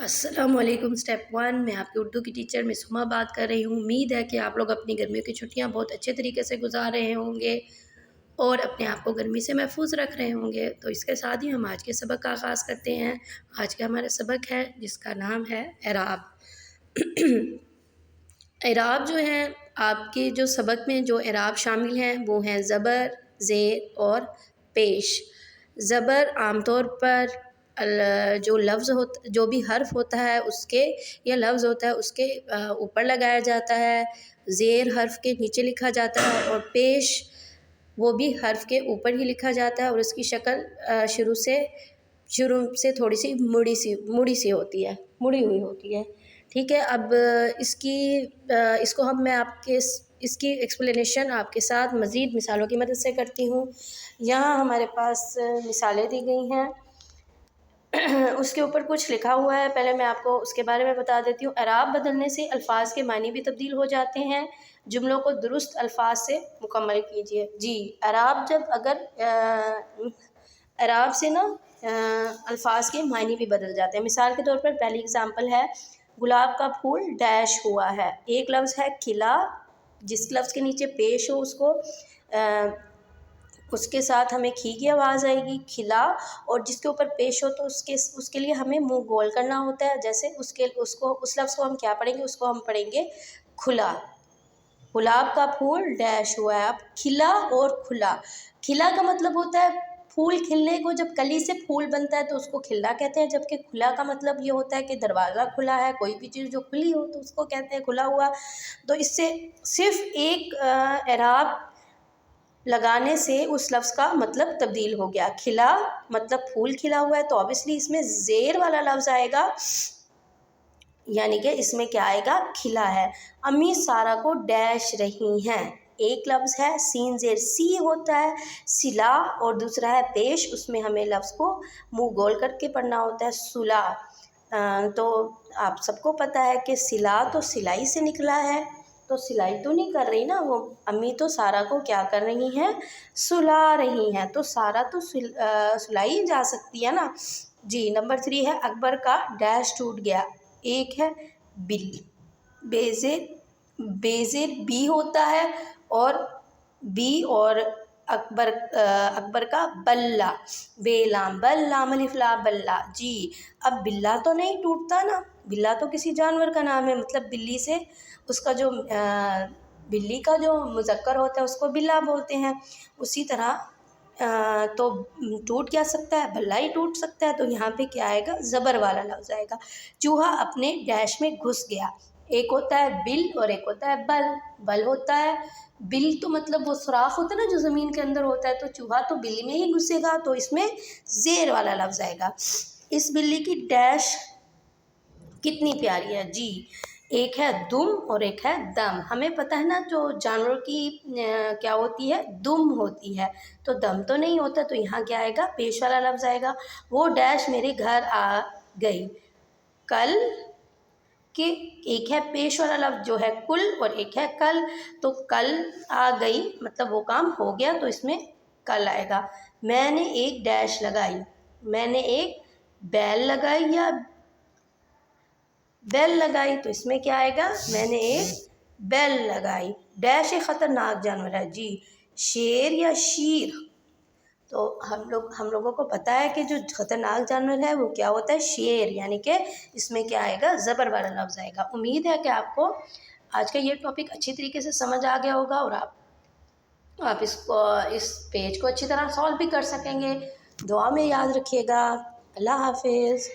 السلام علیکم اسٹیپ 1 میں آپ کی اردو کی ٹیچر مس ہما بات کر رہی ہوں۔ امید ہے کہ آپ لوگ اپنی گرمیوں کی چھٹیاں بہت اچھے طریقے سے گزار رہے ہوں گے اور اپنے آپ کو گرمی سے محفوظ رکھ رہے ہوں گے۔ تو اس کے ساتھ ہی ہم آج کے سبق کا آغاز کرتے ہیں۔ آج کا ہمارا سبق ہے جس کا نام ہے اعراب۔ اعراب جو ہے آپ کے جو سبق میں جو اعراب شامل ہیں وہ ہیں زبر، زیر اور پیش۔ زبر عام طور پر جو لفظ جو بھی حرف ہوتا ہے اس کے یا لفظ ہوتا ہے اس کے اوپر لگایا جاتا ہے، زیر حرف کے نیچے لکھا جاتا ہے اور پیش وہ بھی حرف کے اوپر ہی لکھا جاتا ہے اور اس کی شکل شروع سے تھوڑی سی مڑی سی ہوتی ہے، مڑی ہوئی ہوتی ہے۔ ٹھیک ہے، اب اس کو میں آپ کے اس کی ایکسپلینیشن آپ کے ساتھ مزید مثالوں کی مدد سے کرتی ہوں۔ یہاں ہمارے پاس مثالیں دی گئی ہیں، اس کے اوپر کچھ لکھا ہوا ہے۔ پہلے میں آپ کو اس کے بارے میں بتا دیتی ہوں۔ اعراب بدلنے سے الفاظ کے معنی بھی تبدیل ہو جاتے ہیں، جملوں کو درست الفاظ سے مکمل کیجیے۔ جی، اعراب سے نا الفاظ کے معنی بھی بدل جاتے ہیں۔ مثال کے طور پر پہلی اگزامپل ہے گلاب کا پھول ڈیش ہوا ہے۔ ایک لفظ ہے کھلا، جس لفظ کے نیچے پیش ہو اس کے ساتھ ہمیں کھی کی آواز آئے گی، کھلا، اور جس کے اوپر پیش ہو تو اس کے لیے ہمیں منہ گول کرنا ہوتا ہے۔ جیسے اس لفظ کو ہم کیا پڑھیں گے؟ اس کو ہم پڑھیں گے کھلا۔ گلاب کا پھول ڈیش ہوا ہے۔ اب کھلا اور کھلا، کھلا کا مطلب ہوتا ہے پھول کھلنے کو، جب کلی سے پھول بنتا ہے تو اس کو کھلا کہتے ہیں، جبکہ کھلا کا مطلب یہ ہوتا ہے کہ دروازہ کھلا ہے، کوئی بھی چیز جو کھلی ہو تو اس کو کہتے ہیں کھلا ہوا۔ تو اس سے صرف ایک اعراب لگانے سے اس لفظ کا مطلب تبدیل ہو گیا۔ کھلا مطلب پھول کھلا ہوا ہے تو obviously اس میں زیر والا لفظ آئے گا، یعنی کہ اس میں کیا آئے گا؟ کھلا ہے۔ امی سارا کو ڈیش رہی ہیں۔ ایک لفظ ہے سین زیر سی ہوتا ہے سلا، اور دوسرا ہے پیش، اس میں ہمیں لفظ کو منہ گول کر کے پڑھنا ہوتا ہے سلا۔ تو آپ سب کو پتہ ہے کہ سلا تو سلائی سے نکلا ہے، تو سلائی تو نہیں کر رہی نا وہ امی، تو سارا کو کیا کر رہی ہیں؟ سلا رہی ہیں، تو سارا تو سلائی جا سکتی ہے نا۔ جی، نمبر 3 ہے اکبر کا ڈیش ٹوٹ گیا۔ ایک ہے بلی، بیزے بی ہوتا ہے، اور بی اور اکبر کا بلہ، بے لام بل لام الف لا بلہ۔ جی، اب بلہ تو نہیں ٹوٹتا نا، بلہ تو کسی جانور کا نام ہے، مطلب بلی سے اس کا جو بلی کا جو مذکر ہوتا ہے اس کو بلہ بولتے ہیں۔ اسی طرح تو ٹوٹ کیا سکتا ہے؟ بلہ ہی ٹوٹ سکتا ہے، تو یہاں پہ کیا آئے گا؟ زبر والا لفظ آئے گا۔ چوہا اپنے ڈیش میں گھس گیا۔ ایک ہوتا ہے بل اور ایک ہوتا ہے بل۔ بل ہوتا ہے بل تو مطلب وہ سوراخ ہوتا ہے نا جو زمین کے اندر ہوتا ہے، تو چوہا تو بلی میں ہی گھسے گا، تو اس میں زیر والا لفظ آئے گا۔ اس بلی کی ڈیش کتنی پیاری ہے۔ جی، ایک ہے دم اور ایک ہے دم۔ ہمیں پتہ ہے نا جو جانوروں کی کیا ہوتی ہے؟ دم ہوتی ہے، تو دم تو نہیں ہوتا، تو یہاں کیا آئے گا؟ پیش والا لفظ آئے گا۔ وہ ڈیش میرے گھر آ گئی کل، کہ ایک ہے پیش والا لفظ جو ہے کل اور ایک ہے کل، تو کل آ گئی مطلب وہ کام ہو گیا، تو اس میں کل آئے گا۔ میں نے ایک ڈیش لگائی، میں نے ایک بیل لگائی یا بیل لگائی، تو اس میں کیا آئے گا؟ میں نے ایک بیل لگائی۔ ڈیش ایک خطرناک جانور ہے۔ جی، شیر یا شیر، تو ہم لوگوں کو پتہ ہے کہ جو خطرناک جانور ہے وہ کیا ہوتا ہے؟ شیر، یعنی کہ اس میں کیا آئے گا؟ زبر والا لفظ آئے گا۔ امید ہے کہ آپ کو آج کا یہ ٹاپک اچھی طریقے سے سمجھ آ گیا ہوگا اور آپ اس پیج کو اچھی طرح سالو بھی کر سکیں گے۔ دعا میں یاد رکھیے گا۔ اللہ حافظ۔